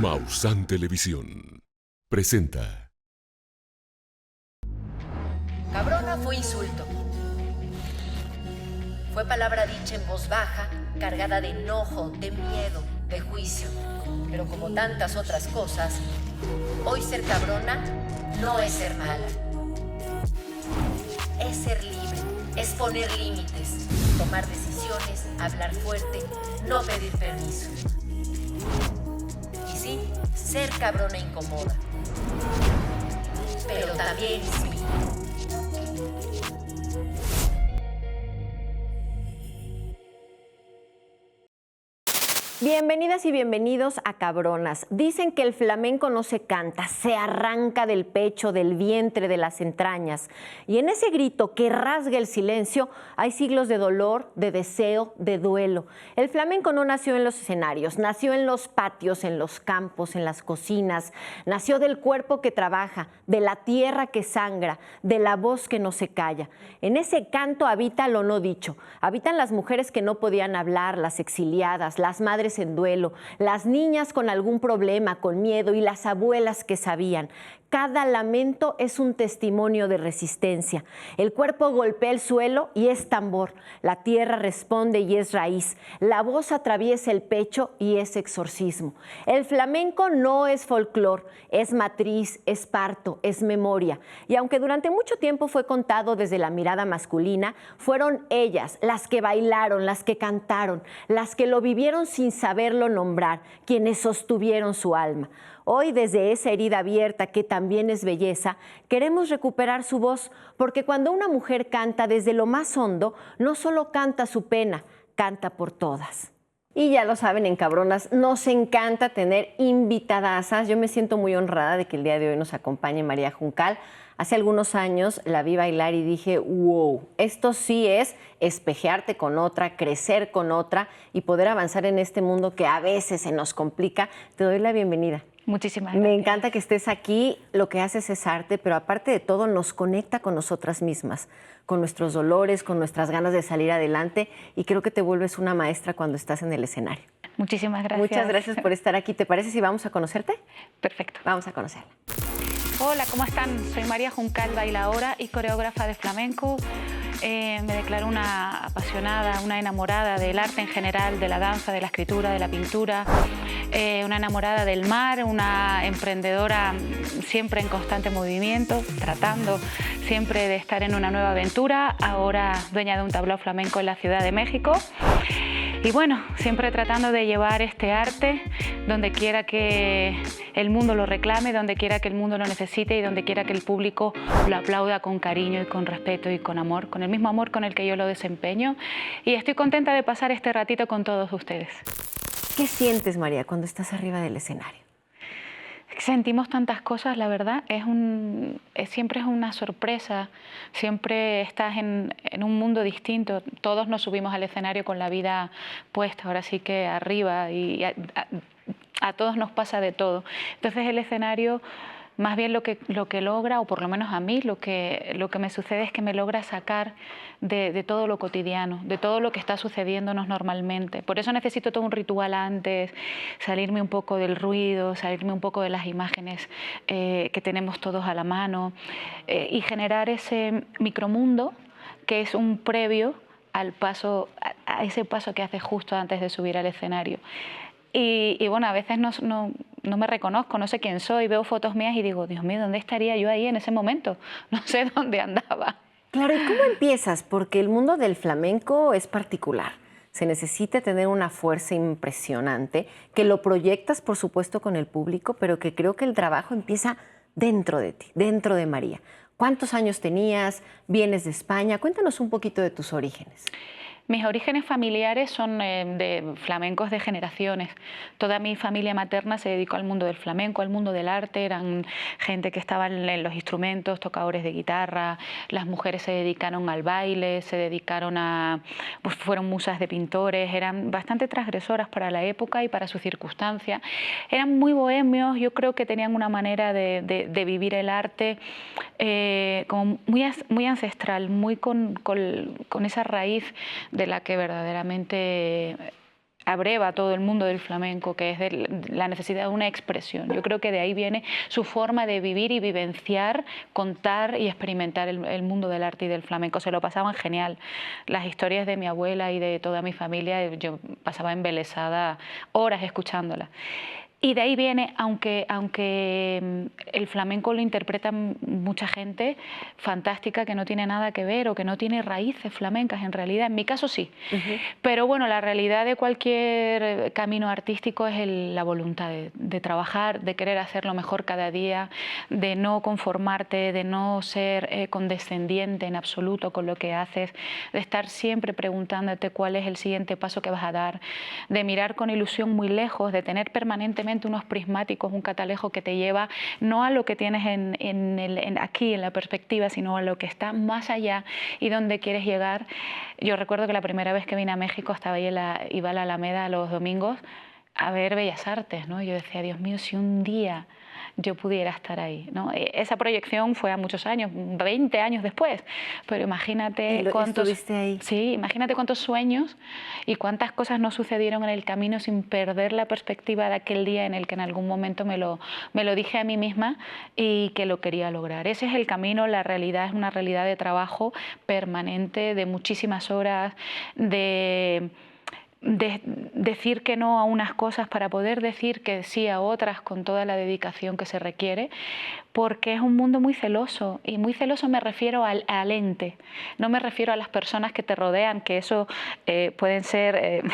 Maussan Televisión presenta. Cabrona fue insulto. Fue palabra dicha en voz baja, cargada de enojo, de miedo, de juicio. Pero como tantas otras cosas, hoy ser cabrona no es ser mala. Es ser libre, es poner límites, tomar decisiones, hablar fuerte, no pedir permiso. Y sí, ser cabrona incomoda, pero también inspira. Bienvenidas y bienvenidos a Cabronas. Dicen que el flamenco no se canta, se arranca del pecho, del vientre, de las entrañas. Y en ese grito que rasga el silencio hay siglos de dolor, de deseo, de duelo. El flamenco no nació en los escenarios, nació en los patios, en los campos, en las cocinas. Nació del cuerpo que trabaja, de la tierra que sangra, de la voz que no se calla. En ese canto habita lo no dicho. Habitan las mujeres que no podían hablar, las exiliadas, las madres en duelo, las niñas con algún problema, con miedo y las abuelas que sabían. Cada lamento es un testimonio de resistencia. El cuerpo golpea el suelo y es tambor. La tierra responde y es raíz. La voz atraviesa el pecho y es exorcismo. El flamenco no es folclor, es matriz, es parto, es memoria. Y aunque durante mucho tiempo fue contado desde la mirada masculina, fueron ellas las que bailaron, las que cantaron, las que lo vivieron sin saberlo nombrar, quienes sostuvieron su alma. Hoy, desde esa herida abierta que también es belleza, queremos recuperar su voz, porque cuando una mujer canta desde lo más hondo, no solo canta su pena, canta por todas. Y ya lo saben, en Cabronas nos encanta tener invitadasas. Yo me siento muy honrada de que el día de hoy nos acompañe María Juncal. Hace algunos años la vi bailar y dije, wow, esto sí es espejearte con otra, crecer con otra y poder avanzar en este mundo que a veces se nos complica. Te doy la bienvenida. Muchísimas gracias. Me encanta que estés aquí, lo que haces es arte, pero aparte de todo nos conecta con nosotras mismas, con nuestros dolores, con nuestras ganas de salir adelante y creo que te vuelves una maestra cuando estás en el escenario. Muchísimas gracias. Muchas gracias por estar aquí. ¿Te parece si vamos a conocerte? Perfecto. Vamos a conocerla. Hola, ¿cómo están? Soy María Juncal, bailaora y coreógrafa de flamenco. Me declaro una apasionada, una enamorada del arte en general, de la danza, de la escritura, de la pintura, una enamorada del mar, una emprendedora siempre en constante movimiento, tratando siempre de estar en una nueva aventura, ahora dueña de un tablao flamenco en la Ciudad de México. Y bueno, siempre tratando de llevar este arte donde quiera que el mundo lo reclame, donde quiera que el mundo lo necesite y donde quiera que el público lo aplauda con cariño y con respeto y con amor, con el mismo amor con el que yo lo desempeño. Y estoy contenta de pasar este ratito con todos ustedes. ¿Qué sientes, María, cuando estás arriba del escenario? Sentimos tantas cosas, la verdad, siempre es una sorpresa, siempre estás en un mundo distinto, todos nos subimos al escenario con la vida puesta, ahora sí que arriba, y a todos nos pasa de todo. Entonces el escenario, más bien lo que logra, o por lo menos a mí, lo que me sucede es que me logra sacar de todo lo cotidiano, de todo lo que está sucediéndonos normalmente. Por eso necesito todo un ritual antes, salirme un poco del ruido, salirme un poco de las imágenes que tenemos todos a la mano y generar ese micromundo que es un previo al paso, a ese paso que haces justo antes de subir al escenario. Y bueno, a veces no me reconozco, no sé quién soy, veo fotos mías y digo, Dios mío, ¿dónde estaría yo ahí en ese momento? No sé dónde andaba. Claro, ¿y cómo empiezas? Porque el mundo del flamenco es particular. Se necesita tener una fuerza impresionante, que lo proyectas, por supuesto, con el público, pero que creo que el trabajo empieza dentro de ti, dentro de María. ¿Cuántos años tenías? ¿Vienes de España? Cuéntanos un poquito de tus orígenes. Mis orígenes familiares son de flamencos de generaciones. Toda mi familia materna se dedicó al mundo del flamenco, al mundo del arte. Eran gente que estaba en los instrumentos, tocadores de guitarra. Las mujeres se dedicaron al baile, se dedicaron pues fueron musas de pintores. Eran bastante transgresoras para la época y para su circunstancia. Eran muy bohemios. Yo creo que tenían una manera de vivir el arte como muy ancestral, muy con esa raíz de la que verdaderamente abreva todo el mundo del flamenco, que es de la necesidad de una expresión. Yo creo que de ahí viene su forma de vivir y vivenciar, contar y experimentar el mundo del arte y del flamenco. Se lo pasaban genial. Las historias de mi abuela y de toda mi familia, yo pasaba embelesada horas escuchándolas. Y de ahí viene, aunque el flamenco lo interpreta mucha gente fantástica que no tiene nada que ver o que no tiene raíces flamencas en realidad, en mi caso sí. Pero bueno, la realidad de cualquier camino artístico es la voluntad de trabajar, de querer hacerlo mejor cada día, de no conformarte, de no ser condescendiente en absoluto con lo que haces, de estar siempre preguntándote cuál es el siguiente paso que vas a dar, de mirar con ilusión muy lejos, de tener permanentemente unos prismáticos, un catalejo que te lleva no a lo que tienes aquí en la perspectiva, sino a lo que está más allá y donde quieres llegar. Yo recuerdo que la primera vez que vine a México iba a la Alameda los domingos a ver Bellas Artes, ¿no? Yo decía, Dios mío, si un día yo pudiera estar ahí, ¿no? Esa proyección fue a muchos años, 20 años después, pero imagínate cuántos... ¿Estuviste ahí? Sí, imagínate cuántos sueños y cuántas cosas no sucedieron en el camino sin perder la perspectiva de aquel día en el que en algún momento me lo dije a mí misma y que lo quería lograr. Ese es el camino, la realidad es una realidad de trabajo permanente, de muchísimas horas, de decir que no a unas cosas para poder decir que sí a otras con toda la dedicación que se requiere, porque es un mundo muy celoso, y muy celoso me refiero al ente, no me refiero a las personas que te rodean, que eso pueden ser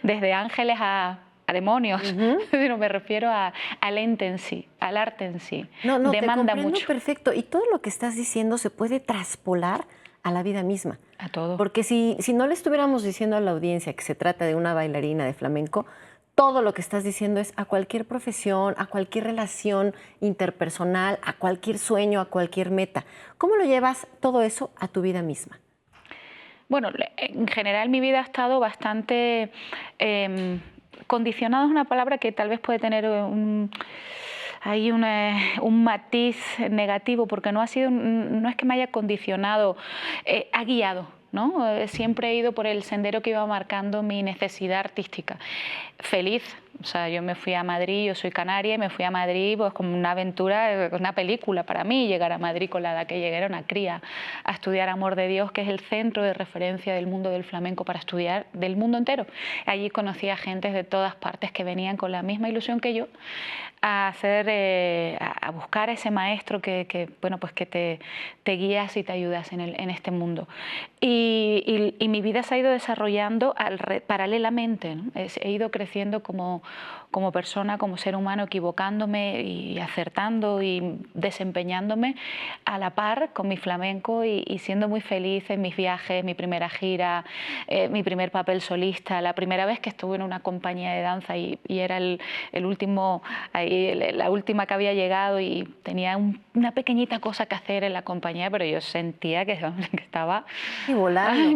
desde ángeles a demonios, sino me refiero al ente en sí, al arte en sí. No, demanda te comprendo mucho. Perfecto. Y todo lo que estás diciendo se puede traspolar a la vida misma. A todo. Porque si no le estuviéramos diciendo a la audiencia que se trata de una bailarina de flamenco, todo lo que estás diciendo es a cualquier profesión, a cualquier relación interpersonal, a cualquier sueño, a cualquier meta. ¿Cómo lo llevas todo eso a tu vida misma? Bueno, en general mi vida ha estado bastante condicionada, es una palabra que tal vez puede tener hay un matiz negativo, porque no es que me haya condicionado, ha guiado, ¿no? Siempre he ido por el sendero que iba marcando mi necesidad artística. Feliz. O sea, yo me fui a Madrid, yo soy canaria, y me fui a Madrid pues como una aventura, una película para mí, llegar a Madrid con la edad que llegué, era una cría, a estudiar Amor de Dios, que es el centro de referencia del mundo del flamenco para estudiar del mundo entero. Allí conocí a gentes de todas partes que venían con la misma ilusión que yo a buscar a ese maestro que te guías y te ayudas en este mundo. Y mi vida se ha ido desarrollando paralelamente, ¿no? He ido creciendo como persona, como ser humano, equivocándome y acertando y desempeñándome a la par con mi flamenco y siendo muy feliz en mis viajes, mi primera gira, mi primer papel solista, la primera vez que estuve en una compañía de danza y era el último, la última que había llegado y tenía una pequeñita cosa que hacer en la compañía, pero yo sentía que estaba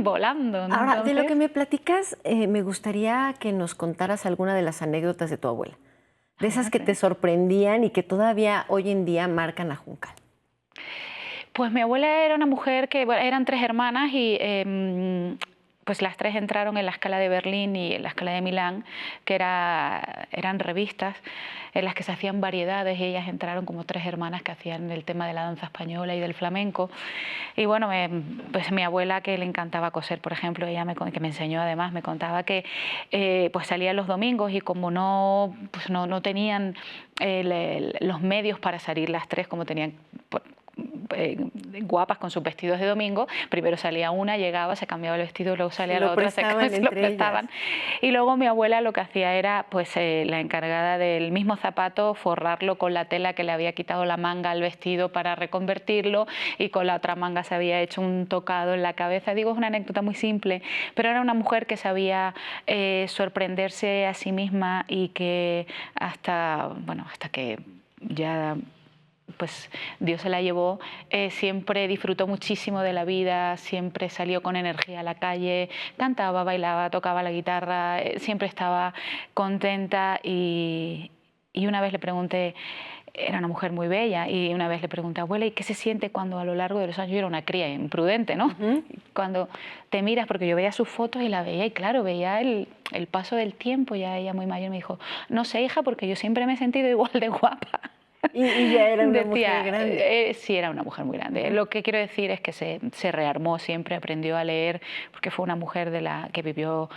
volando, ¿no? Ahora, de lo que me platicas, me gustaría que nos contaras alguna de las anécdotas de tu abuela, de esas que te sorprendían y que todavía hoy en día marcan a Juncal. Pues mi abuela era una mujer que, bueno, eran 3 hermanas y pues las 3 entraron en la Scala de Berlín y en la Scala de Milán, que eran revistas en las que se hacían variedades, y ellas entraron como 3 hermanas que hacían el tema de la danza española y del flamenco. Y bueno, pues mi abuela, que le encantaba coser, por ejemplo, que me enseñó además, me contaba que pues salía los domingos y como no tenían los medios para salir las 3 como tenían guapas con sus vestidos de domingo, primero salía una, llegaba, se cambiaba el vestido, luego salía la otra, se lo prestaban. Y luego mi abuela lo que hacía era, pues la encargada del mismo zapato, forrarlo con la tela que le había quitado la manga al vestido para reconvertirlo, y con la otra manga se había hecho un tocado en la cabeza. Digo, es una anécdota muy simple, pero era una mujer que sabía sorprenderse a sí misma y que hasta que ya pues Dios se la llevó, siempre disfrutó muchísimo de la vida, siempre salió con energía a la calle, cantaba, bailaba, tocaba la guitarra, siempre estaba contenta y Y una vez le pregunté, era una mujer muy bella, y una vez le pregunté, abuela, ¿y qué se siente cuando a lo largo de los años, yo era una cría imprudente, ¿no? Cuando te miras, porque yo veía sus fotos y la veía, y claro, veía el paso del tiempo, ya ella muy mayor me dijo, no sé, hija, porque yo siempre me he sentido igual de guapa. Y ya era una mujer grande. Sí, era una mujer muy grande. Lo que quiero decir es que se rearmó siempre, aprendió a leer, porque fue una mujer que vivió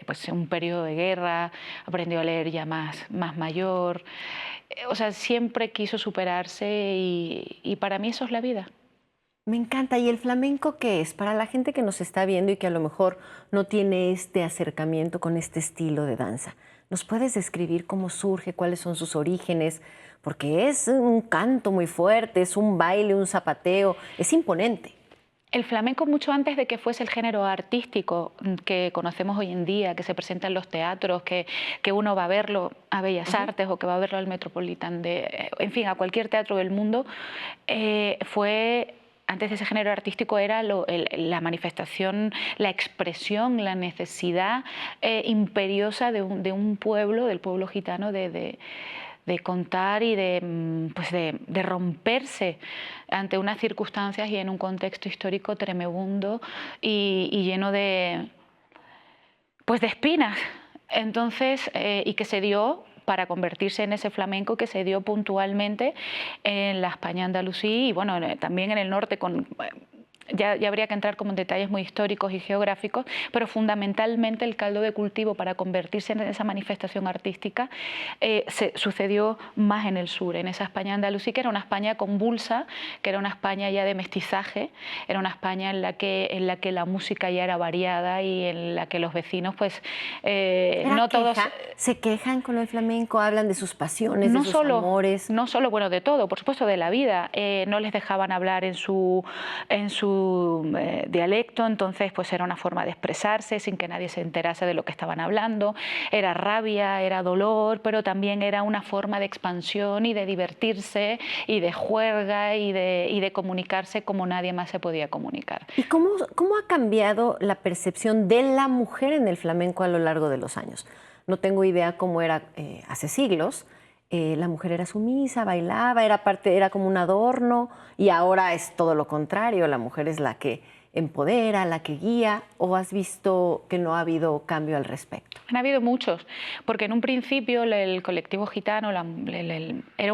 pues un periodo de guerra, aprendió a leer ya más mayor. O sea, siempre quiso superarse y para mí eso es la vida. Me encanta. ¿Y el flamenco qué es? Para la gente que nos está viendo y que a lo mejor no tiene este acercamiento con este estilo de danza, ¿nos puedes describir cómo surge, cuáles son sus orígenes? Porque es un canto muy fuerte, es un baile, un zapateo, es imponente. El flamenco, mucho antes de que fuese el género artístico que conocemos hoy en día, que se presenta en los teatros, que uno va a verlo a Bellas Artes o que va a verlo al Metropolitan, en fin, a cualquier teatro del mundo, antes de ese género artístico era la manifestación, la expresión, la necesidad imperiosa de un pueblo, del pueblo gitano, de contar y de romperse ante unas circunstancias y en un contexto histórico tremebundo y lleno de espinas. Entonces, y que se dio para convertirse en ese flamenco que se dio puntualmente en la España andalusí y bueno, también en el norte ya habría que entrar como en detalles muy históricos y geográficos, pero fundamentalmente el caldo de cultivo para convertirse en esa manifestación artística se sucedió más en el sur, en esa España andalusí, que era una España convulsa, que era una España ya de mestizaje, era una España en la que la música ya era variada y en la que los vecinos, pues, no todos... ¿Se quejan con el flamenco? ¿Hablan de sus pasiones, de sus amores? No solo, bueno, de todo, por supuesto, de la vida. No les dejaban hablar en su dialecto, entonces pues era una forma de expresarse sin que nadie se enterase de lo que estaban hablando. Era rabia, era dolor, pero también era una forma de expansión y de divertirse y de juerga y de comunicarse como nadie más se podía comunicar. ¿Y cómo ha cambiado la percepción de la mujer en el flamenco a lo largo de los años? No tengo idea cómo era hace siglos. La mujer era sumisa, bailaba, era como un adorno, y ahora es todo lo contrario, la mujer es la que empodera, la que guía. ¿O has visto que no ha habido cambio al respecto? Han habido muchos, porque en un principio el colectivo gitano era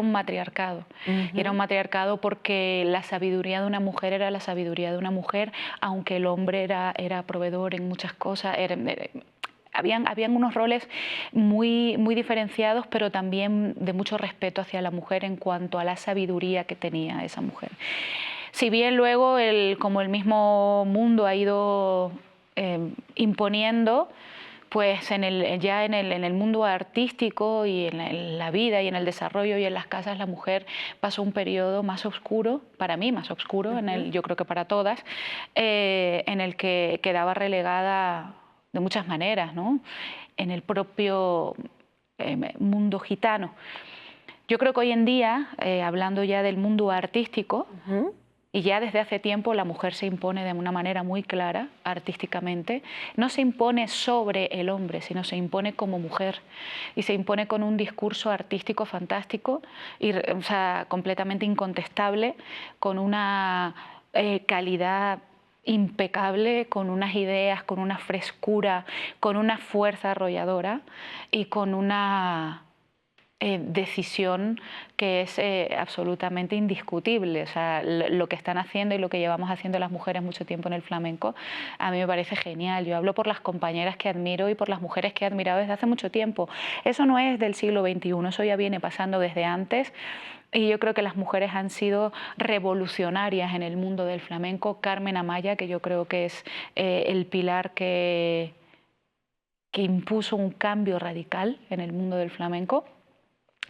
un matriarcado. Y era un matriarcado porque la sabiduría de una mujer era la sabiduría de una mujer, aunque el hombre era proveedor en muchas cosas. Habían unos roles muy diferenciados, pero también de mucho respeto hacia la mujer en cuanto a la sabiduría que tenía esa mujer. Si bien luego, como el mismo mundo ha ido imponiendo, pues en el mundo artístico y en la vida y en el desarrollo y en las casas, la mujer pasó un periodo más oscuro, para mí más oscuro, yo creo que para todas, en el que quedaba relegada de muchas maneras, ¿no? En el propio mundo gitano. Yo creo que hoy en día, hablando ya del mundo artístico, y ya desde hace tiempo la mujer se impone de una manera muy clara, artísticamente, no se impone sobre el hombre, sino se impone como mujer, y se impone con un discurso artístico fantástico, o sea, completamente incontestable, con una calidad impecable, con unas ideas, con una frescura, con una fuerza arrolladora y con una decisión que es absolutamente indiscutible. O sea, lo que están haciendo y lo que llevamos haciendo las mujeres mucho tiempo en el flamenco, a mí me parece genial. Yo hablo por las compañeras que admiro y por las mujeres que he admirado desde hace mucho tiempo. Eso no es del siglo XXI, eso ya viene pasando desde antes. Y yo creo que las mujeres han sido revolucionarias en el mundo del flamenco. Carmen Amaya, que yo creo que es el pilar que impuso un cambio radical en el mundo del flamenco.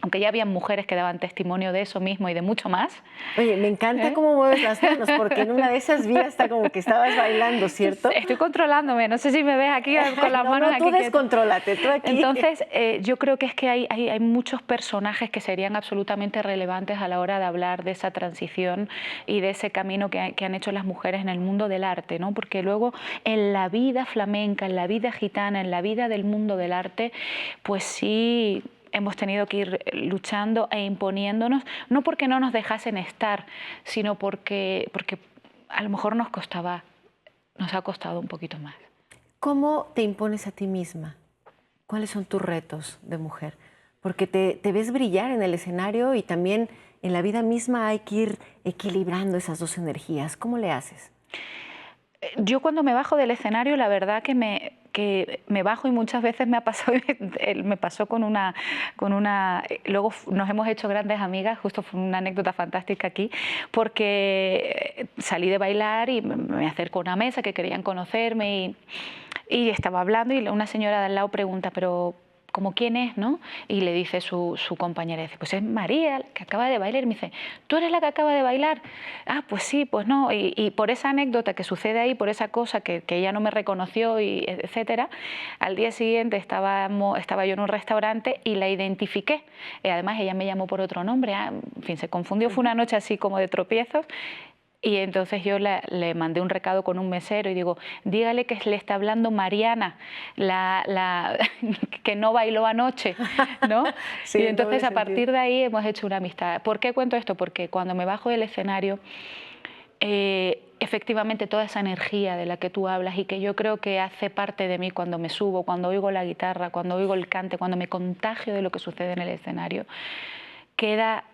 Aunque ya habían mujeres que daban testimonio de eso mismo y de mucho más. Oye, me encanta cómo mueves las manos, porque en una de esas vi hasta como que estabas bailando, ¿cierto? Estoy controlándome, no sé si me ves aquí con las manos aquí. Tú descontrólate, tú aquí. Entonces, yo creo que es que hay muchos personajes que serían absolutamente relevantes a la hora de hablar de esa transición y de ese camino que han hecho las mujeres en el mundo del arte, ¿no? Porque luego en la vida flamenca, en la vida gitana, en la vida del mundo del arte, pues sí, hemos tenido que ir luchando e imponiéndonos, no porque no nos dejasen estar, sino porque a lo mejor nos ha costado un poquito más. ¿Cómo te impones a ti misma? ¿Cuáles son tus retos de mujer? Porque te ves brillar en el escenario y también en la vida misma hay que ir equilibrando esas dos energías. ¿Cómo le haces? Yo cuando me bajo del escenario, la verdad que me bajo y muchas veces me ha pasado, me pasó con una, luego nos hemos hecho grandes amigas, justo fue una anécdota fantástica aquí, porque salí de bailar y me acerco a una mesa que querían conocerme y estaba hablando y una señora de al lado pregunta, pero ¿como quién es, no? Y le dice su compañera, dice, pues es María, que acaba de bailar. Y me dice, ¿tú eres la que acaba de bailar? Ah, pues sí, pues no. Y por esa anécdota que sucede ahí, por esa cosa que ella no me reconoció, y etcétera, al día siguiente estaba yo en un restaurante y la identifiqué. Y además ella me llamó por otro nombre, en fin, se confundió, fue una noche así como de tropiezos. Y entonces yo le mandé un recado con un mesero y digo, dígale que le está hablando Mariana, que no bailó anoche, ¿no? Sí, y entonces a partir de ahí hemos hecho una amistad. ¿Por qué cuento esto? Porque cuando me bajo del escenario, efectivamente toda esa energía de la que tú hablas y que yo creo que hace parte de mí cuando me subo, cuando oigo la guitarra, cuando oigo el cante, cuando me contagio de lo que sucede en el escenario, queda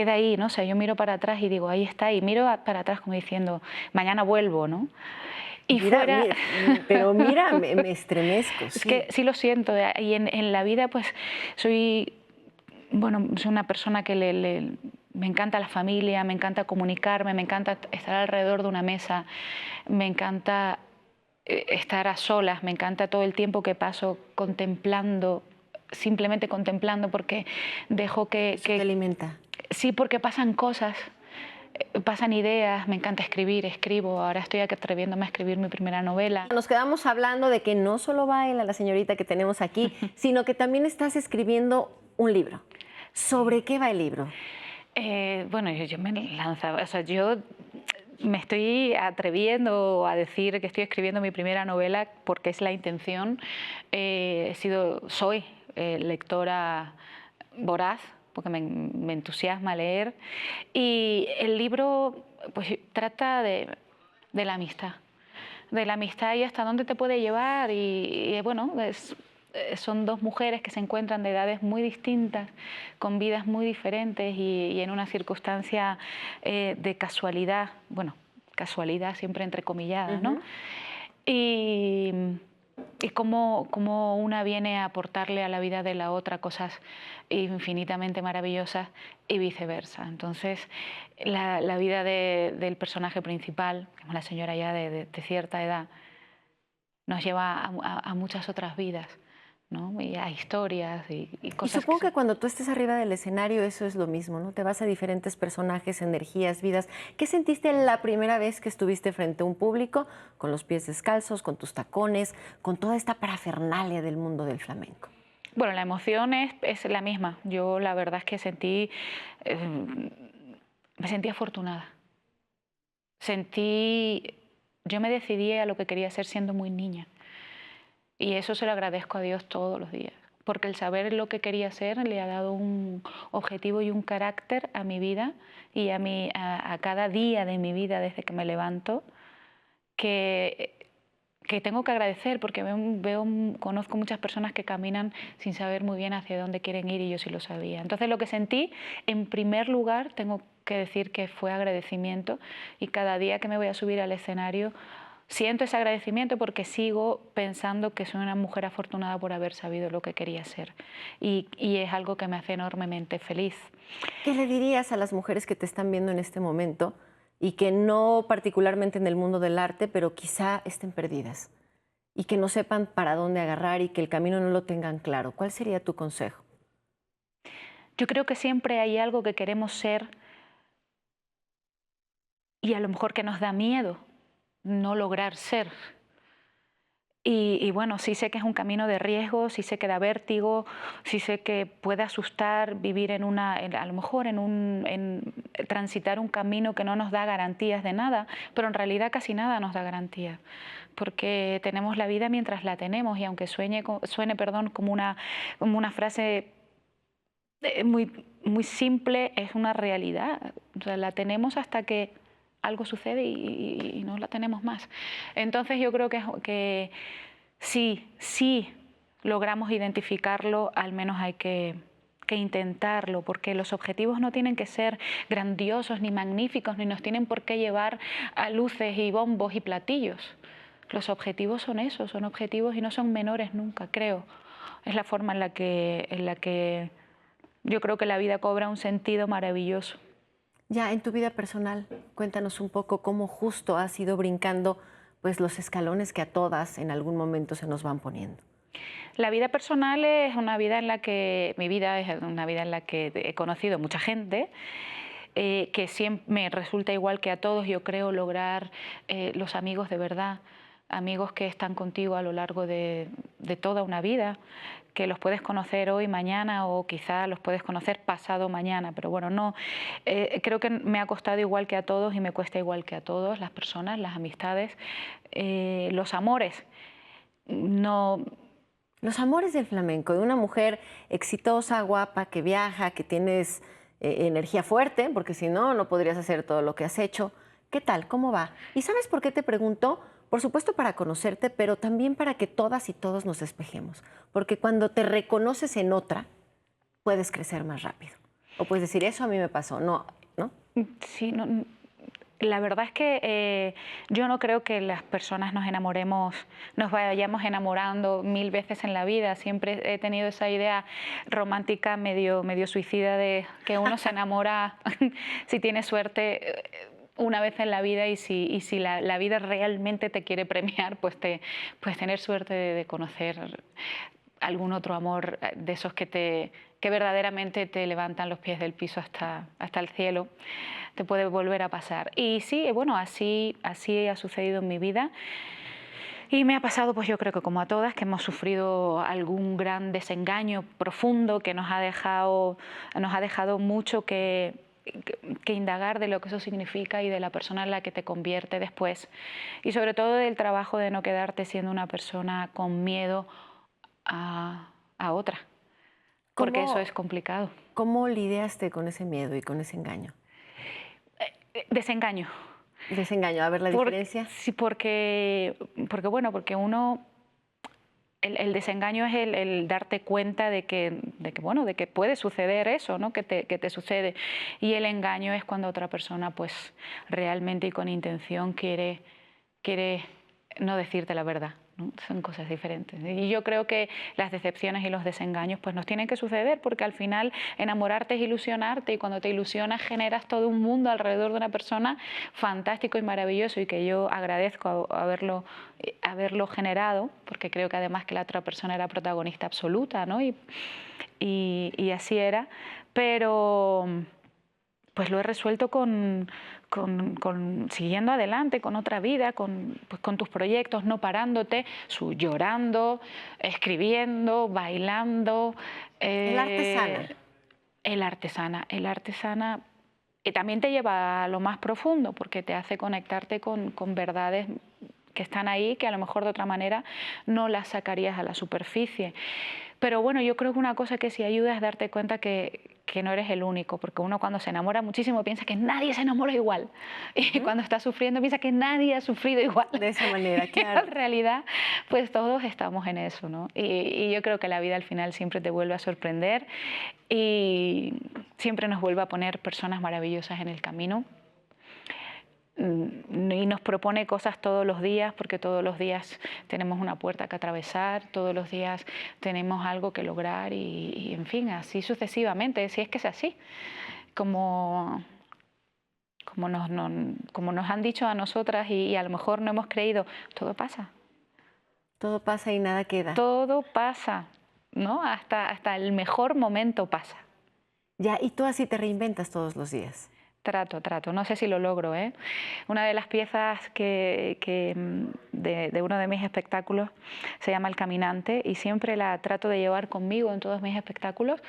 ahí, ¿no? O sea, yo miro para atrás y digo, ahí está, y miro para atrás como diciendo, mañana vuelvo, ¿no? Y mira, fuera... pero mira, me estremezco. Es que sí lo siento, y en la vida pues soy una persona que me encanta la familia, me encanta comunicarme, me encanta estar alrededor de una mesa, me encanta estar a solas, me encanta todo el tiempo que paso contemplando, simplemente contemplando, porque dejo que... Eso te alimenta. Sí, porque pasan cosas, pasan ideas, me encanta escribir, escribo, ahora estoy atreviéndome a escribir mi primera novela. Nos quedamos hablando de que no solo baila la señorita que tenemos aquí, sino que también estás escribiendo un libro. ¿Sobre qué va el libro? Bueno, yo me lanzaba, o sea, yo me estoy atreviendo a decir que estoy escribiendo mi primera novela porque es la intención. Soy lectora voraz, porque me entusiasma leer, y el libro pues trata de la amistad y hasta dónde te puede llevar, y bueno, son dos mujeres que se encuentran de edades muy distintas, con vidas muy diferentes y en una circunstancia de casualidad, bueno, casualidad siempre entrecomillada, ¿no? Y cómo una viene a aportarle a la vida de la otra cosas infinitamente maravillosas y viceversa. Entonces, la vida del personaje principal, que es una señora ya de cierta edad, nos lleva a muchas otras vidas, ¿no? Y a historias y cosas. Y supongo que cuando tú estés arriba del escenario eso es lo mismo, ¿no? Te vas a diferentes personajes, energías, vidas. ¿Qué sentiste la primera vez que estuviste frente a un público con los pies descalzos, con tus tacones, con toda esta parafernalia del mundo del flamenco? Bueno, la emoción es la misma. Yo la verdad es que me sentí afortunada. Yo me decidí a lo que quería ser siendo muy niña. Y eso se lo agradezco a Dios todos los días, porque el saber lo que quería ser le ha dado un objetivo y un carácter a mi vida y a cada día de mi vida desde que me levanto, que tengo que agradecer, porque conozco muchas personas que caminan sin saber muy bien hacia dónde quieren ir y yo sí lo sabía. Entonces lo que sentí, en primer lugar, tengo que decir que fue agradecimiento, y cada día que me voy a subir al escenario siento ese agradecimiento porque sigo pensando que soy una mujer afortunada por haber sabido lo que quería ser, y es algo que me hace enormemente feliz. ¿Qué le dirías a las mujeres que te están viendo en este momento y que no particularmente en el mundo del arte, pero quizá estén perdidas y que no sepan para dónde agarrar y que el camino no lo tengan claro? ¿Cuál sería tu consejo? Yo creo que siempre hay algo que queremos ser y a lo mejor que nos da miedo no lograr ser. Y bueno, sí sé que es un camino de riesgo, sí sé que da vértigo, sí sé que puede asustar vivir a lo mejor en transitar un camino que no nos da garantías de nada, pero en realidad casi nada nos da garantías, porque tenemos la vida mientras la tenemos, y aunque suene como una frase muy simple, es una realidad. O sea, la tenemos hasta que algo sucede y no la tenemos más. Entonces yo creo que sí logramos identificarlo, al menos hay que intentarlo, porque los objetivos no tienen que ser grandiosos ni magníficos, ni nos tienen por qué llevar a luces y bombos y platillos. Los objetivos son esos, son objetivos y no son menores nunca, creo. Es la forma en la que yo creo que la vida cobra un sentido maravilloso. Ya en tu vida personal, cuéntanos un poco cómo justo has ido brincando pues los escalones que a todas en algún momento se nos van poniendo. La vida personal es una vida en la que, mi vida es una vida en la que he conocido mucha gente, que siempre me resulta igual que a todos, yo creo, lograr los amigos de verdad, amigos que están contigo a lo largo de toda una vida, que los puedes conocer hoy, mañana o quizá los puedes conocer pasado mañana, pero bueno, no, creo que me ha costado igual que a todos y me cuesta igual que a todos, las personas, las amistades, los amores, no. Los amores del flamenco, de una mujer exitosa, guapa, que viaja, que tienes energía fuerte, porque si no, no podrías hacer todo lo que has hecho. ¿Qué tal? ¿Cómo va? ¿Y sabes por qué te pregunto? Por supuesto para conocerte, pero también para que todas y todos nos despejemos. Porque cuando te reconoces en otra, puedes crecer más rápido. O puedes decir, eso a mí me pasó. No, ¿no? Sí, no, la verdad es que yo no creo que las personas nos enamoremos, nos vayamos enamorando 1000 veces en la vida. Siempre he tenido esa idea romántica medio suicida de que uno se enamora si tiene suerte una vez en la vida y si la vida realmente te quiere premiar, pues puedes tener suerte de conocer algún otro amor de esos que verdaderamente te levantan los pies del piso hasta el cielo. Te puede volver a pasar. Y sí, bueno, así ha sucedido en mi vida. Y me ha pasado, pues yo creo que como a todas, que hemos sufrido algún gran desengaño profundo que nos ha dejado mucho que indagar de lo que eso significa y de la persona en la que te convierte después. Y sobre todo del trabajo de no quedarte siendo una persona con miedo a otra, porque eso es complicado. ¿Cómo lidiaste con ese miedo y con ese engaño? Desengaño. Desengaño, a ver la diferencia. Sí, porque uno, el desengaño es el darte cuenta de que puede suceder eso, ¿no? que te sucede. Y el engaño es cuando otra persona pues realmente y con intención quiere no decirte la verdad, ¿no? Son cosas diferentes. Y yo creo que las decepciones y los desengaños pues nos tienen que suceder porque al final enamorarte es ilusionarte y cuando te ilusionas generas todo un mundo alrededor de una persona fantástico y maravilloso y que yo agradezco haberlo generado porque creo que además que la otra persona era protagonista absoluta, ¿no? Y así era, pero pues lo he resuelto siguiendo adelante, con otra vida, con tus proyectos, no parándote, llorando, escribiendo, bailando. El arte sana. El arte sana también te lleva a lo más profundo porque te hace conectarte con verdades que están ahí, que a lo mejor de otra manera no las sacarías a la superficie. Pero bueno, yo creo que una cosa que sí ayuda es darte cuenta que no eres el único, porque uno cuando se enamora muchísimo piensa que nadie se enamora igual. Y cuando está sufriendo piensa que nadie ha sufrido igual. De esa manera, claro. En realidad, pues todos estamos en eso, ¿no? Y yo creo que la vida al final siempre te vuelve a sorprender y siempre nos vuelve a poner personas maravillosas en el camino. Y nos propone cosas todos los días, porque todos los días tenemos una puerta que atravesar, todos los días tenemos algo que lograr y en fin, así sucesivamente, si es que es así. Como nos han dicho a nosotras y a lo mejor no hemos creído, todo pasa. Todo pasa y nada queda. Todo pasa, ¿no? Hasta el mejor momento pasa. Ya, y tú así te reinventas todos los días. Trato. No sé si lo logro, ¿eh? Una de las piezas de uno de mis espectáculos se llama El Caminante y siempre la trato de llevar conmigo en todos mis espectáculos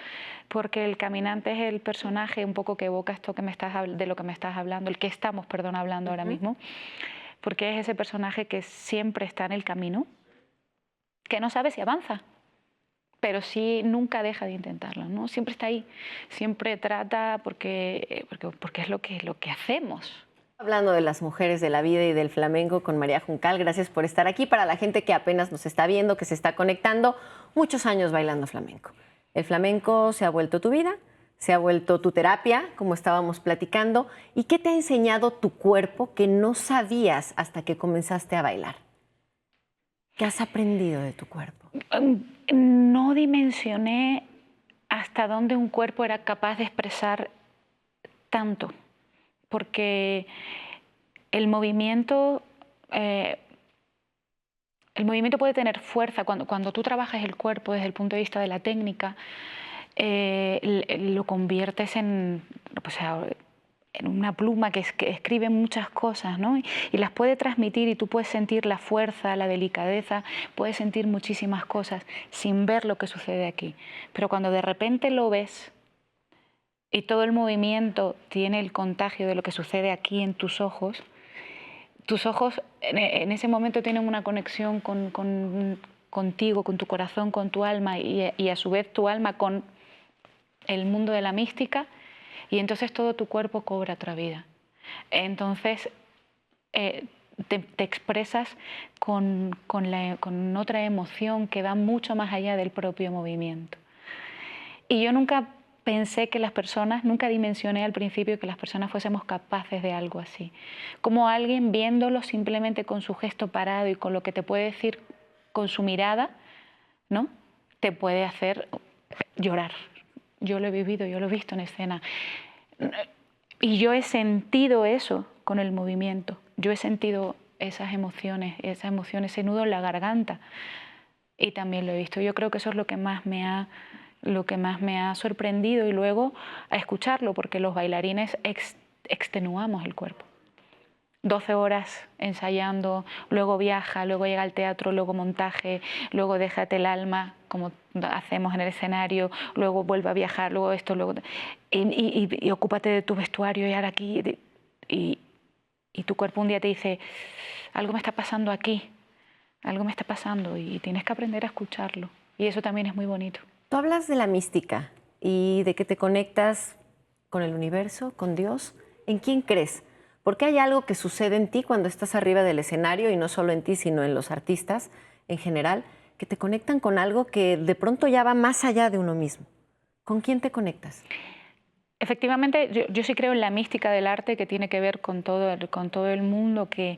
porque el caminante es el personaje un poco que evoca esto de lo que me estás hablando, el que estamos, hablando ahora mismo, porque es ese personaje que siempre está en el camino, que no sabe si avanza, pero sí nunca deja de intentarlo, ¿no? Siempre está ahí, siempre trata porque es lo que hacemos. Hablando de las mujeres de la vida y del flamenco con María Juncal, gracias por estar aquí. Para la gente que apenas nos está viendo, que se está conectando, muchos años bailando flamenco. El flamenco se ha vuelto tu vida, se ha vuelto tu terapia, como estábamos platicando. ¿Y qué te ha enseñado tu cuerpo que no sabías hasta que comenzaste a bailar? ¿Qué has aprendido de tu cuerpo? No dimensioné hasta dónde un cuerpo era capaz de expresar tanto, porque el movimiento puede tener fuerza. Cuando tú trabajas el cuerpo desde el punto de vista de la técnica, lo conviertes en una pluma que escribe muchas cosas, ¿no? Y las puede transmitir, y tú puedes sentir la fuerza, la delicadeza, puedes sentir muchísimas cosas sin ver lo que sucede aquí. Pero cuando de repente lo ves y todo el movimiento tiene el contagio de lo que sucede aquí en tus ojos en ese momento tienen una conexión contigo, con tu corazón, con tu alma, y a su vez tu alma con el mundo de la mística, y entonces todo tu cuerpo cobra otra vida. Entonces te expresas con otra emoción que va mucho más allá del propio movimiento. Y yo nunca pensé que las personas, nunca dimensioné al principio que las personas fuésemos capaces de algo así. Como alguien viéndolo simplemente con su gesto parado y con lo que te puede decir con su mirada, ¿no? Te puede hacer llorar. Yo lo he vivido, yo lo he visto en escena. Y yo he sentido eso con el movimiento. Yo he sentido esas emociones, ese nudo en la garganta. Y también lo he visto. Yo creo que eso es lo que más me ha sorprendido, y luego a escucharlo, porque los bailarines extenuamos el cuerpo. 12 horas ensayando, luego viaja, luego llega al teatro, luego montaje, luego déjate el alma, como hacemos en el escenario, luego vuelve a viajar, luego esto, luego... Y ocúpate de tu vestuario y ahora aquí. Y tu cuerpo un día te dice, algo me está pasando aquí, algo me está pasando, y tienes que aprender a escucharlo. Y eso también es muy bonito. Tú hablas de la mística y de que te conectas con el universo, con Dios. ¿En quién crees? Porque hay algo que sucede en ti cuando estás arriba del escenario, y no solo en ti, sino en los artistas en general, que te conectan con algo que de pronto ya va más allá de uno mismo. ¿Con quién te conectas? Efectivamente, yo sí creo en la mística del arte, que tiene que ver con todo el mundo que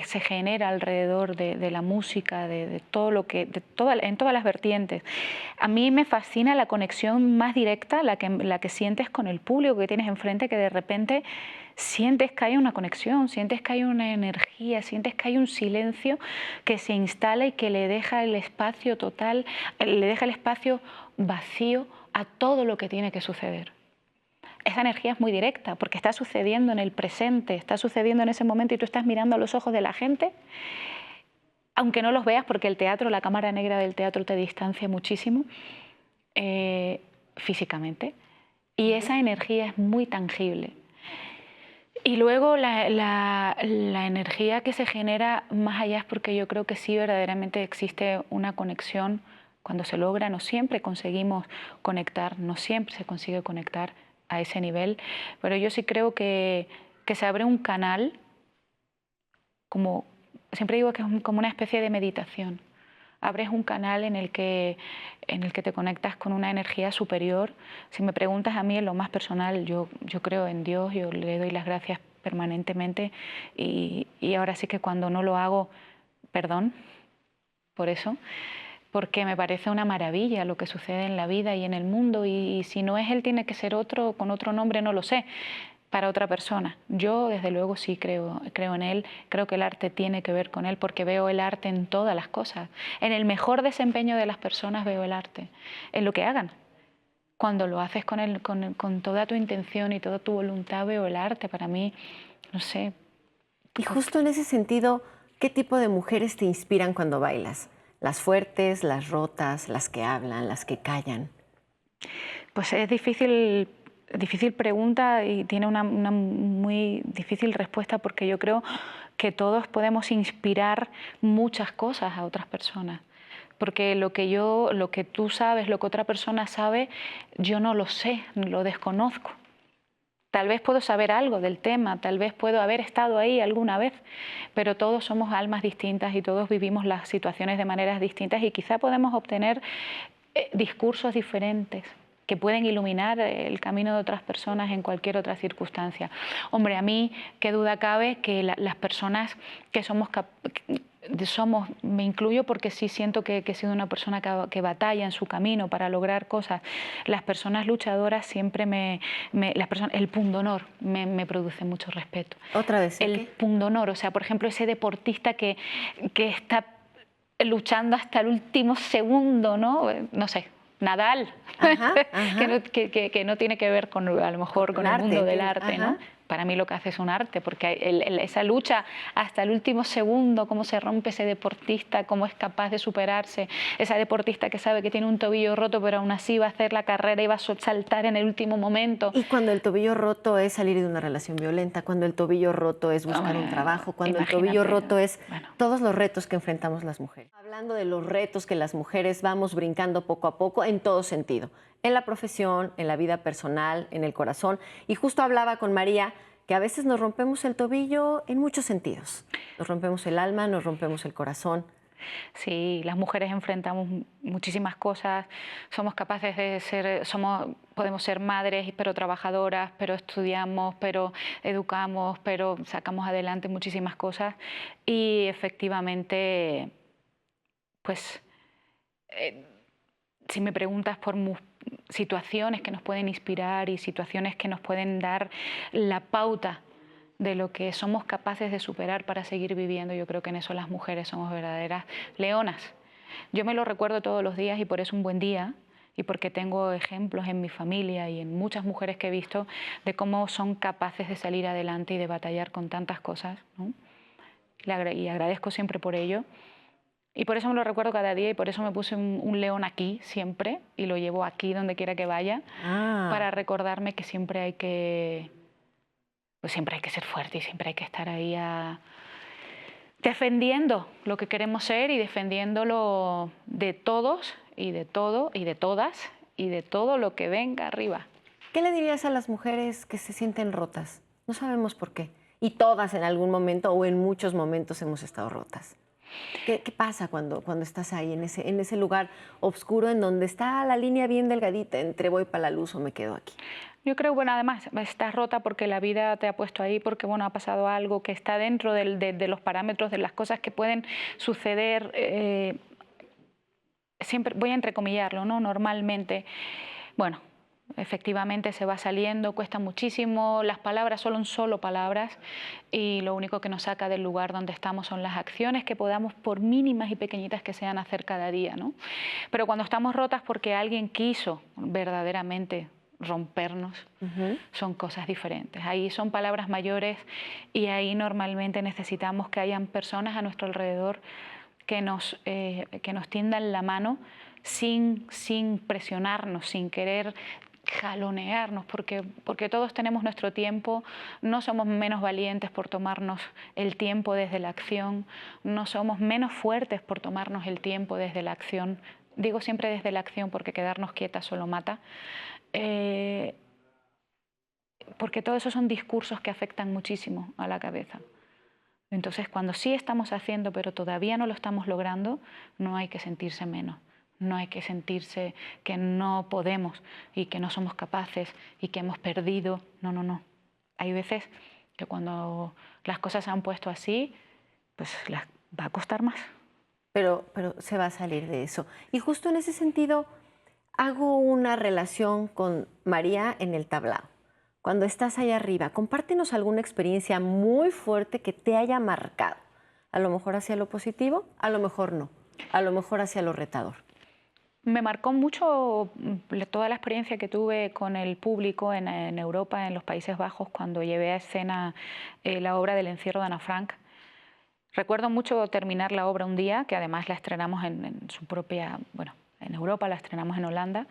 se genera alrededor de la música, en todas las vertientes. A mí me fascina la conexión más directa, la que sientes con el público que tienes enfrente, que de repente sientes que hay una conexión, sientes que hay una energía, sientes que hay un silencio que se instala y que le deja el espacio total, le deja el espacio vacío a todo lo que tiene que suceder. Esa energía es muy directa, porque está sucediendo en el presente, está sucediendo en ese momento, y tú estás mirando a los ojos de la gente, aunque no los veas, porque el teatro, la cámara negra del teatro te distancia muchísimo físicamente, y esa energía es muy tangible. Y luego la energía que se genera más allá es porque yo creo que sí verdaderamente existe una conexión cuando se logra. No siempre conseguimos conectar, no siempre se consigue conectar a ese nivel, pero yo sí creo que se abre un canal, como siempre digo, que es como una especie de meditación. Abres un canal en el que te conectas con una energía superior. Si me preguntas a mí en lo más personal, yo creo en Dios, yo le doy las gracias permanentemente, y ahora sí que cuando no lo hago, perdón por eso, porque me parece una maravilla lo que sucede en la vida y en el mundo, y si no es él, tiene que ser otro, con otro nombre, no lo sé, para otra persona. Yo desde luego sí creo en él, creo que el arte tiene que ver con él, porque veo el arte en todas las cosas. En el mejor desempeño de las personas veo el arte, en lo que hagan. Cuando lo haces con toda tu intención y toda tu voluntad, veo el arte. Para mí, no sé. Y justo en ese sentido, ¿qué tipo de mujeres te inspiran cuando bailas? ¿Las fuertes, las rotas, las que hablan, las que callan? Pues es difícil pregunta, y tiene una muy difícil respuesta, porque yo creo que todos podemos inspirar muchas cosas a otras personas, porque lo que tú sabes, lo que otra persona sabe, yo no lo sé, lo desconozco. Tal vez puedo saber algo del tema, tal vez puedo haber estado ahí alguna vez, pero todos somos almas distintas y todos vivimos las situaciones de maneras distintas y quizá podemos obtener discursos diferentes que pueden iluminar el camino de otras personas en cualquier otra circunstancia. Hombre, a mí qué duda cabe que las personas que somos, me incluyo porque sí siento que he sido una persona que batalla en su camino para lograr cosas. Las personas luchadoras siempre el pundonor me produce mucho respeto. ¿Otra vez? El pundonor, o sea, por ejemplo, ese deportista que está luchando hasta el último segundo, ¿no? No sé, Nadal, Ajá, ajá. que no tiene que ver con, a lo mejor con el arte, mundo del arte, ajá. ¿no? Para mí lo que hace es un arte, porque esa lucha hasta el último segundo, cómo se rompe ese deportista, cómo es capaz de superarse, esa deportista que sabe que tiene un tobillo roto, pero aún así va a hacer la carrera y va a saltar en el último momento. Y cuando el tobillo roto es salir de una relación violenta, cuando el tobillo roto es buscar un trabajo, cuando el tobillo roto es todos los retos que enfrentamos las mujeres. Hablando de los retos que las mujeres vamos brincando poco a poco en todo sentido, en la profesión, en la vida personal, en el corazón. Y justo hablaba con María que a veces nos rompemos el tobillo en muchos sentidos. Nos rompemos el alma, nos rompemos el corazón. Sí, las mujeres enfrentamos muchísimas cosas, somos capaces de ser, podemos ser madres, pero trabajadoras, pero estudiamos, pero educamos, pero sacamos adelante muchísimas cosas y efectivamente, pues, si me preguntas por situaciones que nos pueden inspirar y situaciones que nos pueden dar la pauta de lo que somos capaces de superar para seguir viviendo, yo creo que en eso las mujeres somos verdaderas leonas. Yo me lo recuerdo todos los días y por eso un buen día, y porque tengo ejemplos en mi familia y en muchas mujeres que he visto de cómo son capaces de salir adelante y de batallar con tantas cosas, ¿no? Y agradezco siempre por ello. Y por eso me lo recuerdo cada día y por eso me puse un león aquí siempre y lo llevo aquí donde quiera que vaya, para recordarme que siempre hay que ser fuerte y siempre hay que estar ahí defendiendo lo que queremos ser y defendiéndolo de todos y de todo y de todas y de todo lo que venga arriba. ¿Qué le dirías a las mujeres que se sienten rotas? No sabemos por qué. Y todas en algún momento o en muchos momentos hemos estado rotas. ¿Qué pasa cuando estás ahí, en ese lugar oscuro en donde está la línea bien delgadita entre voy para la luz o me quedo aquí? Yo creo, bueno, además estás rota porque la vida te ha puesto ahí, porque bueno, ha pasado algo que está dentro de los parámetros de las cosas que pueden suceder. Siempre voy a entrecomillarlo, ¿no? Normalmente, bueno, efectivamente se va saliendo, cuesta muchísimo, las palabras son solo palabras y lo único que nos saca del lugar donde estamos son las acciones que podamos, por mínimas y pequeñitas que sean, hacer cada día, ¿no? Pero cuando estamos rotas porque alguien quiso verdaderamente rompernos, son cosas diferentes. Ahí son palabras mayores y ahí normalmente necesitamos que hayan personas a nuestro alrededor que nos tiendan la mano sin presionarnos, sin querer jalonearnos, porque todos tenemos nuestro tiempo, no somos menos valientes por tomarnos el tiempo desde la acción, no somos menos fuertes por tomarnos el tiempo desde la acción. Digo siempre desde la acción porque quedarnos quietas solo mata. Porque todo eso son discursos que afectan muchísimo a la cabeza. Entonces, cuando sí estamos haciendo, pero todavía no lo estamos logrando, no hay que sentirse menos. No hay que sentirse que no podemos y que no somos capaces y que hemos perdido. No, no, no. Hay veces que cuando las cosas se han puesto así, pues va a costar más. Pero se va a salir de eso. Y justo en ese sentido, hago una relación con María en el tablao. Cuando estás allá arriba, compártenos alguna experiencia muy fuerte que te haya marcado. A lo mejor hacia lo positivo, a lo mejor no. A lo mejor hacia lo retador. Me marcó mucho toda la experiencia que tuve con el público en Europa, en los Países Bajos, cuando llevé a escena la obra del encierro de Ana Frank. Recuerdo mucho terminar la obra un día, que además la estrenamos en su propia, bueno, en Europa, la estrenamos en Holanda.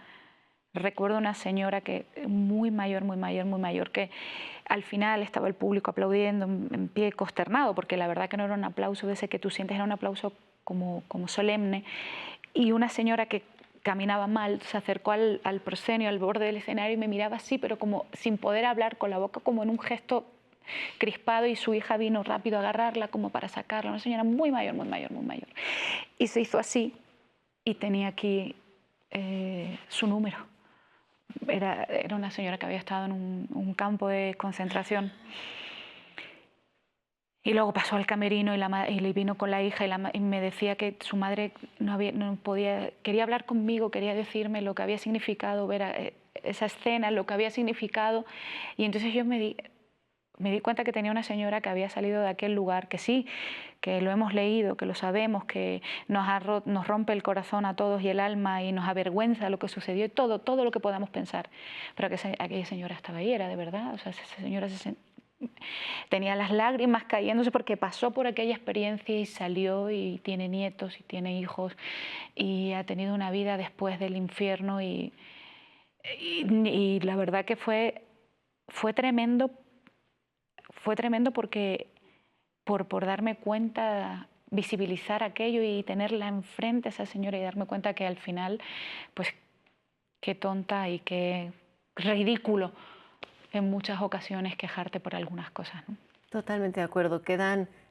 Recuerdo una señora que muy mayor, que al final estaba el público aplaudiendo en pie consternado, porque la verdad que no era un aplauso de ese que tú sientes, era un aplauso como solemne. y una señora que caminaba mal se acercó al proscenio, al borde del escenario, y me miraba así, pero como sin poder hablar, con la boca como en un gesto crispado, y su hija vino rápido a agarrarla como para sacarla, una señora muy mayor, muy mayor, muy mayor. Y se hizo así y tenía aquí su número. Era una señora que había estado en un campo de concentración. Y luego pasó al camerino y vino con la hija y me decía que su madre no podía, quería hablar conmigo, quería decirme lo que había significado ver esa escena, lo que había significado. Y entonces yo me di cuenta que tenía una señora que había salido de aquel lugar, que sí, que lo hemos leído, que lo sabemos, que nos rompe el corazón a todos y el alma y nos avergüenza lo que sucedió y todo lo que podamos pensar. Pero que aquella señora estaba ahí, era de verdad. O sea, esa señora tenía las lágrimas cayéndose porque pasó por aquella experiencia y salió, y tiene nietos y tiene hijos y ha tenido una vida después del infierno, y la verdad que fue tremendo. Fue tremendo porque por darme cuenta, visibilizar aquello y tenerla enfrente a esa señora y darme cuenta que al final, pues qué tonta y qué ridículo en muchas ocasiones quejarte por algunas cosas, ¿no? Totalmente de acuerdo,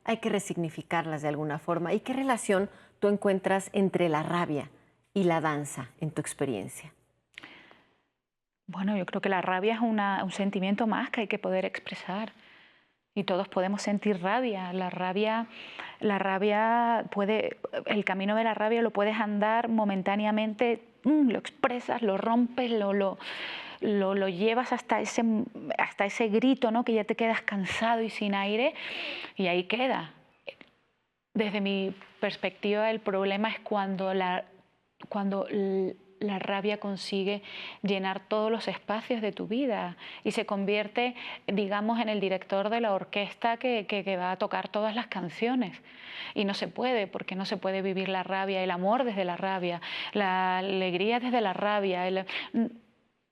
hay que resignificarlas de alguna forma. ¿Y qué relación tú encuentras entre la rabia y la danza en tu experiencia? Bueno, yo creo que la rabia es un sentimiento más que hay que poder expresar. Y todos podemos sentir rabia. La rabia el camino de la rabia lo puedes andar momentáneamente, lo expresas, lo rompes, lo llevas hasta ese grito, ¿no? Que ya te quedas cansado y sin aire, y ahí queda. Desde mi perspectiva, el problema es cuando la rabia consigue llenar todos los espacios de tu vida y se convierte, digamos, en el director de la orquesta que va a tocar todas las canciones. Y no se puede, porque no se puede vivir la rabia, el amor desde la rabia, la alegría desde la rabia.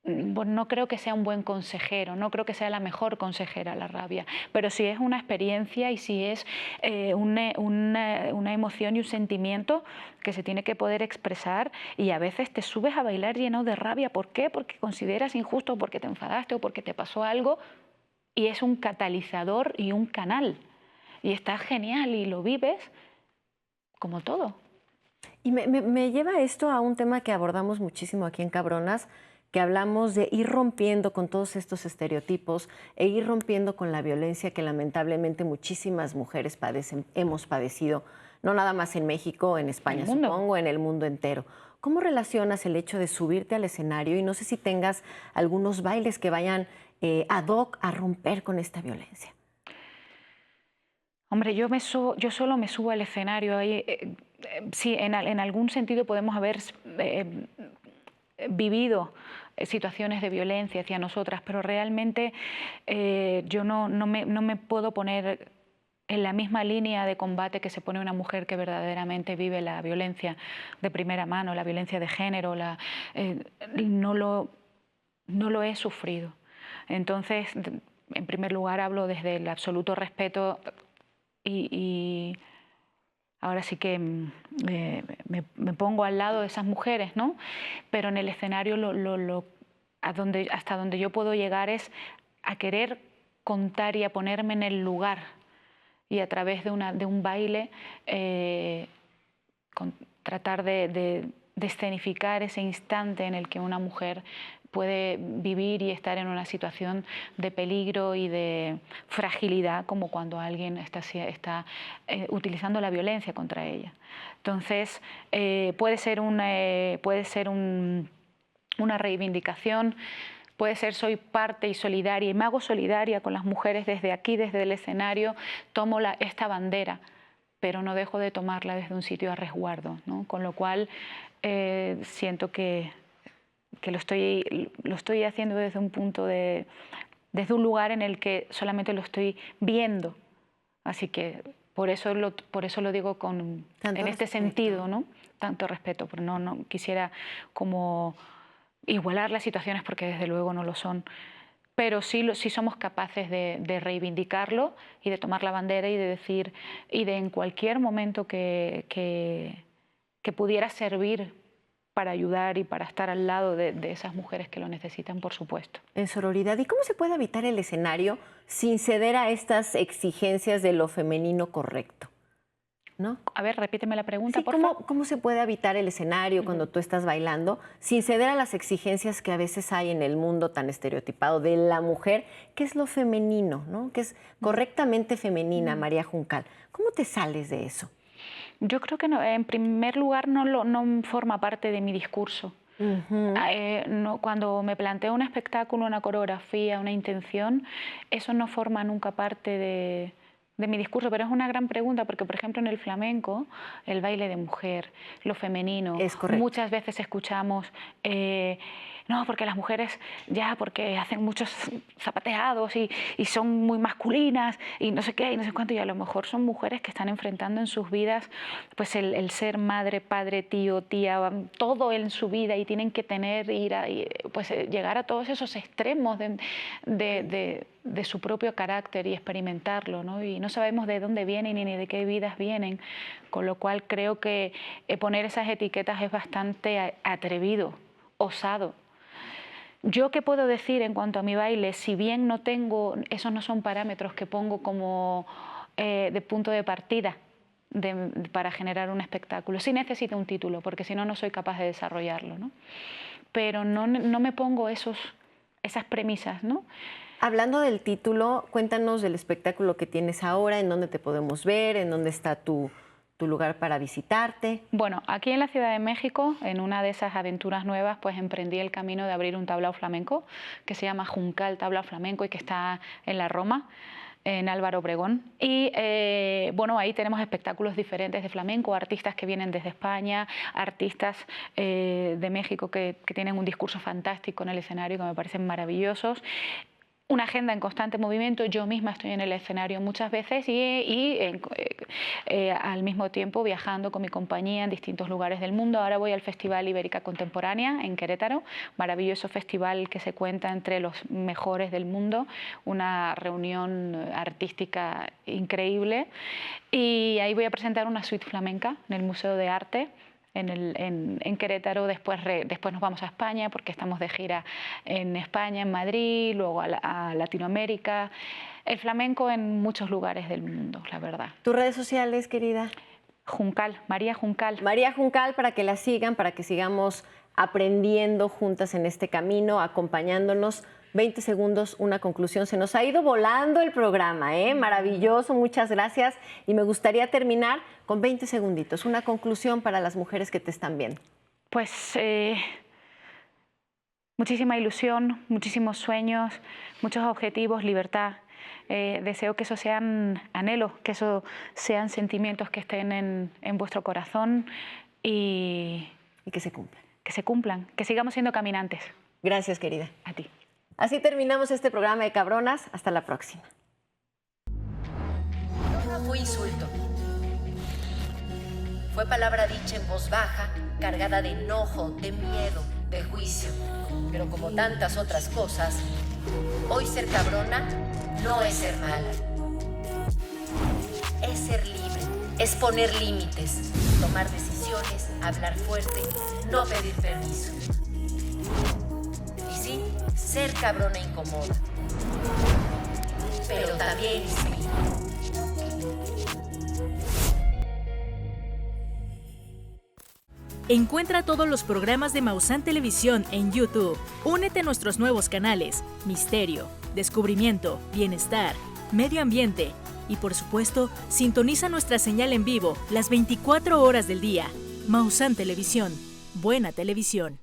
No creo que sea un buen consejero, no creo que sea la mejor consejera la rabia, pero sí es una experiencia y sí es una emoción y un sentimiento que se tiene que poder expresar, y a veces te subes a bailar lleno de rabia. ¿Por qué? Porque consideras injusto, porque te enfadaste o porque te pasó algo, y es un catalizador y un canal, y está genial y lo vives como todo. Y me lleva esto a un tema que abordamos muchísimo aquí en Cabronas, que hablamos de ir rompiendo con todos estos estereotipos e ir rompiendo con la violencia que lamentablemente muchísimas mujeres hemos padecido, no nada más en México, en España, supongo, en el mundo entero. ¿Cómo relacionas el hecho de subirte al escenario? Y no sé si tengas algunos bailes que vayan ad hoc a romper con esta violencia. Hombre, yo solo me subo al escenario. Sí, en algún sentido podemos haber vivido situaciones de violencia hacia nosotras, pero realmente yo no me puedo poner en la misma línea de combate que se pone una mujer que verdaderamente vive la violencia de primera mano, la violencia de género. No lo he sufrido. Entonces, en primer lugar, hablo desde el absoluto respeto y ahora sí que me pongo al lado de esas mujeres, ¿no? Pero en el escenario hasta donde yo puedo llegar es a querer contar y a ponerme en el lugar, y a través de un baile tratar de escenificar ese instante en el que una mujer puede vivir y estar en una situación de peligro y de fragilidad, como cuando alguien está utilizando la violencia contra ella. Entonces, puede ser una reivindicación, puede ser soy parte y solidaria, y me hago solidaria con las mujeres desde aquí, desde el escenario, tomo esta bandera, pero no dejo de tomarla desde un sitio a resguardo, ¿no? Con lo cual siento que lo estoy haciendo desde un punto desde un lugar en el que solamente lo estoy viendo. Así que por eso lo digo en este sentido, ¿no? Tanto respeto, pero no quisiera como igualar las situaciones, porque desde luego no lo son. Pero sí somos capaces de reivindicarlo y de tomar la bandera y de decir, y de en cualquier momento que que pudiera servir para ayudar y para estar al lado de esas mujeres que lo necesitan, por supuesto. En sororidad. ¿Y cómo se puede habitar el escenario sin ceder a estas exigencias de lo femenino correcto? ¿No? A ver, repíteme la pregunta, Sí, por favor. ¿cómo se puede habitar el escenario cuando tú estás bailando sin ceder a las exigencias que a veces hay en el mundo tan estereotipado de la mujer, que es lo femenino, ¿no? Que es correctamente femenina, María Juncal? ¿Cómo te sales de eso? Yo creo que no, en primer lugar no forma parte de mi discurso. Cuando me planteo un espectáculo, una coreografía, una intención, eso no forma nunca parte de mi discurso, pero es una gran pregunta porque, por ejemplo, en el flamenco, el baile de mujer, lo femenino, es correcto. Muchas veces escuchamos, no, porque las mujeres ya, porque hacen muchos zapateados y son muy masculinas y no sé qué y no sé cuánto, y a lo mejor son mujeres que están enfrentando en sus vidas pues el ser madre, padre, tío, tía, todo en su vida, y tienen que llegar a todos esos extremos de su propio carácter y experimentarlo, ¿no? Y no sabemos de dónde vienen ni de qué vidas vienen, con lo cual creo que poner esas etiquetas es bastante atrevido, osado. ¿Yo qué puedo decir en cuanto a mi baile? Si bien no tengo, esos no son parámetros que pongo como de punto de partida para generar un espectáculo. Sí necesito un título, porque si no, no soy capaz de desarrollarlo, ¿no? Pero no me pongo esas premisas, ¿no? Hablando del título, cuéntanos del espectáculo que tienes ahora, en dónde te podemos ver, en dónde está tu lugar para visitarte. Bueno, aquí en la Ciudad de México, en una de esas aventuras nuevas, pues emprendí el camino de abrir un tablao flamenco que se llama Juncal Tablao Flamenco y que está en la Roma, en Álvaro Obregón. Y ahí tenemos espectáculos diferentes de flamenco, artistas que vienen desde España, artistas de México que tienen un discurso fantástico en el escenario que me parecen maravillosos. Una agenda en constante movimiento. Yo misma estoy en el escenario muchas veces y al mismo tiempo viajando con mi compañía en distintos lugares del mundo. Ahora voy al Festival Ibérica Contemporánea en Querétaro, maravilloso festival que se cuenta entre los mejores del mundo, una reunión artística increíble. Y ahí voy a presentar una suite flamenca en el Museo de Arte en Querétaro. Después nos vamos a España porque estamos de gira en España, en Madrid, luego a Latinoamérica. El flamenco en muchos lugares del mundo, la verdad. ¿Tus redes sociales, querida? Juncal, María Juncal. María Juncal, para que la sigan, para que sigamos aprendiendo juntas en este camino, acompañándonos. 20 segundos, una conclusión. Se nos ha ido volando el programa, ¿eh? Maravilloso, muchas gracias. Y me gustaría terminar con 20 segunditos. Una conclusión para las mujeres que te están viendo. Pues muchísima ilusión, muchísimos sueños, muchos objetivos, libertad. Deseo que eso sean anhelos, que eso sean sentimientos que estén en vuestro corazón y que se cumplan. Que se cumplan, que sigamos siendo caminantes. Gracias, querida. A ti. Así terminamos este programa de Cabronas. Hasta la próxima. No fue insulto. Fue palabra dicha en voz baja, cargada de enojo, de miedo, de juicio. Pero como tantas otras cosas, hoy ser cabrona no es ser mala. Es ser libre, es poner límites, tomar decisiones, hablar fuerte, no pedir permiso. Y sí, ser cabrona incomoda, pero también inspira. Encuentra todos los programas de Maussan Televisión en YouTube. Únete a nuestros nuevos canales: Misterio, Descubrimiento, Bienestar, Medio Ambiente y, por supuesto, sintoniza nuestra señal en vivo las 24 horas del día. Maussan Televisión. Buena televisión.